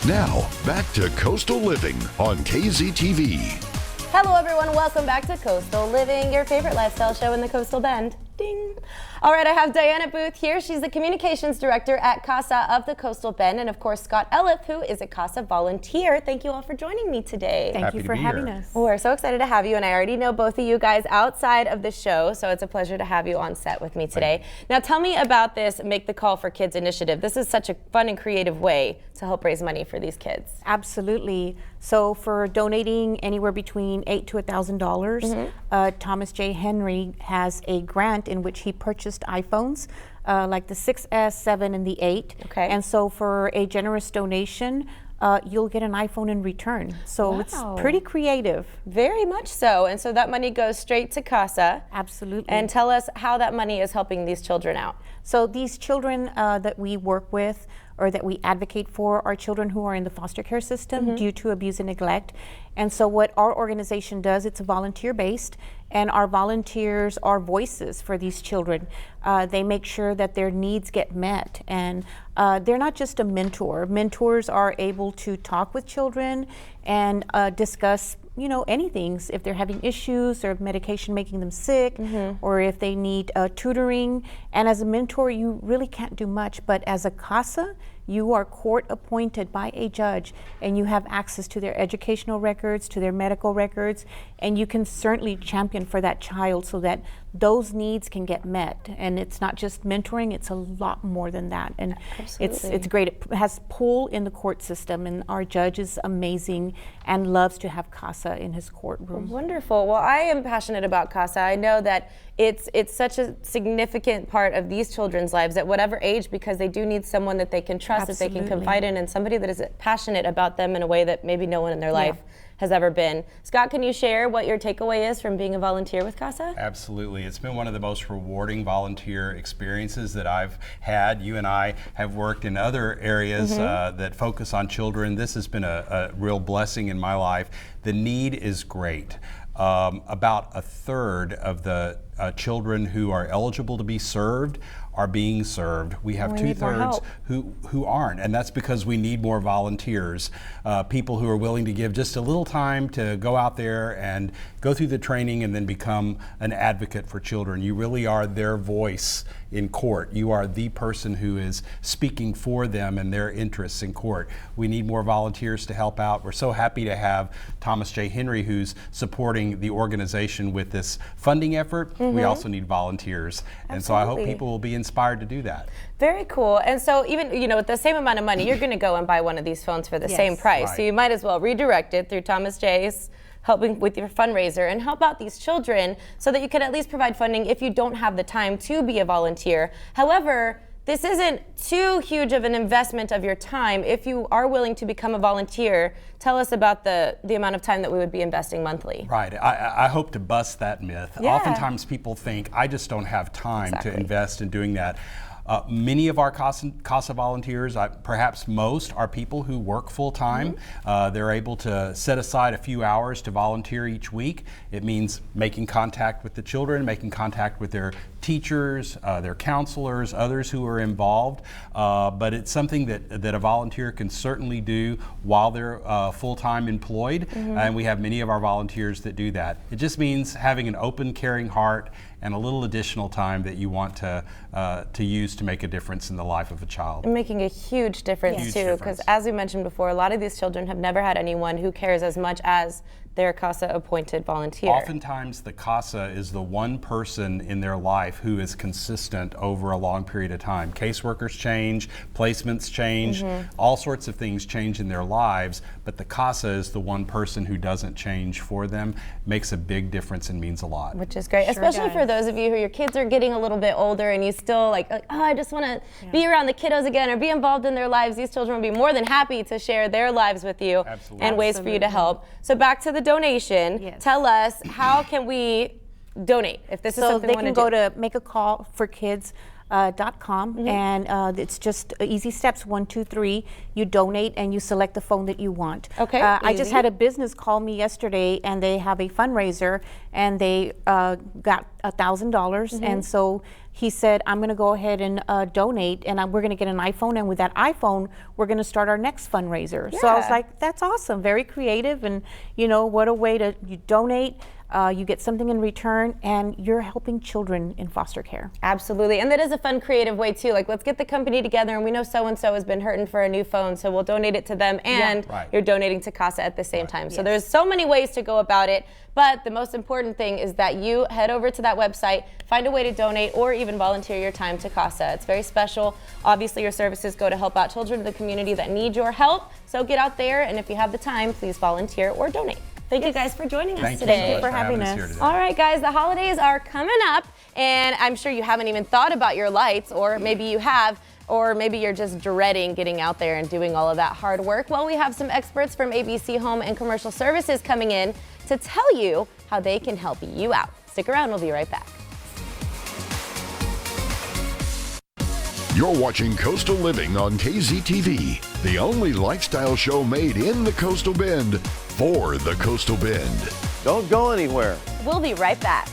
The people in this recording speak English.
Now, back to Coastal Living on KZTV. Hello everyone, welcome back to Coastal Living, your favorite lifestyle show in the Coastal Bend. Ding. All right, I have Diana Booth here. She's the communications director at CASA of the Coastal Bend, and of course Scott Elliff, who is a CASA volunteer. Thank you all for joining me today. Thank you for having us. We're so excited to have you, and I already know both of you guys outside of the show, so it's a pleasure to have you on set with me today. Now tell me about this Make the Call for Kids initiative. This is such a fun and creative way to help raise money for these kids. Absolutely. So for donating anywhere between $8,000 to $1,000, Thomas J. Henry has a grant in which he purchased iPhones, like the 6S, 7, and the 8. Okay. And so for a generous donation, you'll get an iPhone in return. So it's pretty creative. Very much so. And so that money goes straight to CASA. Absolutely. And tell us how that money is helping these children out. So these children that we work with or that we advocate for are children who are in the foster care system due to abuse and neglect. And so what our organization does, it's volunteer-based, and our volunteers are voices for these children. They make sure that their needs get met, and they're not just a mentor. Mentors are able to talk with children and discuss anything, if they're having issues or if medication making them sick, or if they need tutoring. And as a mentor, you really can't do much, but as a CASA, you are court appointed by a judge, and you have access to their educational records, to their medical records, and you can certainly champion for that child so that those needs can get met. And it's not just mentoring, it's a lot more than that. And it's great. It has pull in the court system, and our judge is amazing and loves to have CASA in his courtroom. Wonderful. Well, I am passionate about CASA. I know that it's such a significant part of these children's lives at whatever age, because they do need someone that they can trust, that they can confide in, and somebody that is passionate about them in a way that maybe no one in their life has ever been. Scott, can you share what your takeaway is from being a volunteer with CASA? Absolutely. It's been one of the most rewarding volunteer experiences that I've had. You and I have worked in other areas that focus on children. This has been a real blessing in my life. The need is great. About a third of the children who are eligible to be served are being served. We have two-thirds who aren't, and that's because we need more volunteers, people who are willing to give just a little time to go out there and go through the training and then become an advocate for children. You really are their voice in court. You are the person who is speaking for them and their interests in court. We need more volunteers to help out. We're so happy to have Thomas J. Henry, who's supporting the organization with this funding effort. We also need volunteers. And so I hope people will be inspired to do that. Very cool. And so even, with the same amount of money, you're going to go and buy one of these phones for the same price. Right. So you might as well redirect it through Thomas J's helping with your fundraiser and help out these children so that you can at least provide funding if you don't have the time to be a volunteer. However, this isn't too huge of an investment of your time. If you are willing to become a volunteer, tell us about the amount of time that we would be investing monthly. Right. I hope to bust that myth. Oftentimes people think, I just don't have time to invest in doing that. Many of our CASA volunteers, perhaps most, are people who work full-time. They're able to set aside a few hours to volunteer each week. It means making contact with the children, making contact with their teachers, their counselors, others who are involved. But it's something that a volunteer can certainly do while they're full-time employed. And we have many of our volunteers that do that. It just means having an open, caring heart and a little additional time that you want to use to make a difference in the life of a child. And making a huge difference too, because as we mentioned before, a lot of these children have never had anyone who cares as much as their CASA appointed volunteer. Oftentimes the CASA is the one person in their life who is consistent over a long period of time. Caseworkers change, placements change, all sorts of things change in their lives, but the CASA is the one person who doesn't change for them. Makes a big difference and means a lot. Which is great, especially for those of you who your kids are getting a little bit older and you still like oh, I just want to be around the kiddos again or be involved in their lives. These children will be more than happy to share their lives with you and ways for you to help. So back to the donation. Tell us, how can we donate if this is something they can go to Make a Call for Kids .com, and it's just easy steps, 1, 2, 3. You donate and you select the phone that you want. Okay, I just easy. had a business call me yesterday, and they have a fundraiser, and they got $1,000, and so he said, I'm going to go ahead and donate, and we're going to get an iPhone, and with that iPhone, we're going to start our next fundraiser. So I was Yeah. like, that's awesome, very creative, and you know, what a way to you donate. You get something in return, and you're helping children in foster care. Absolutely, and that is a fun, creative way too. Like, let's get the company together, and we know so-and-so has been hurting for a new phone, so we'll donate it to them, and Right. you're donating to CASA at the same time. So Yes. there's so many ways to go about it, but the most important thing is that you head over to that website, find a way to donate, or even volunteer your time to CASA. It's very special. Obviously, your services go to help out children in the community that need your help, so get out there, and if you have the time, please volunteer or donate. Thank you guys for joining us Thank you today. so much for having us us. here today. All right, guys, the holidays are coming up, and I'm sure you haven't even thought about your lights, or maybe you have, or maybe you're just dreading getting out there and doing all of that hard work. Well, we have some experts from ABC Home and Commercial Services coming in to tell you how they can help you out. Stick around, we'll be right back. You're watching Coastal Living on KZTV, the only lifestyle show made in the Coastal Bend for the Coastal Bend. Don't go anywhere. We'll be right back.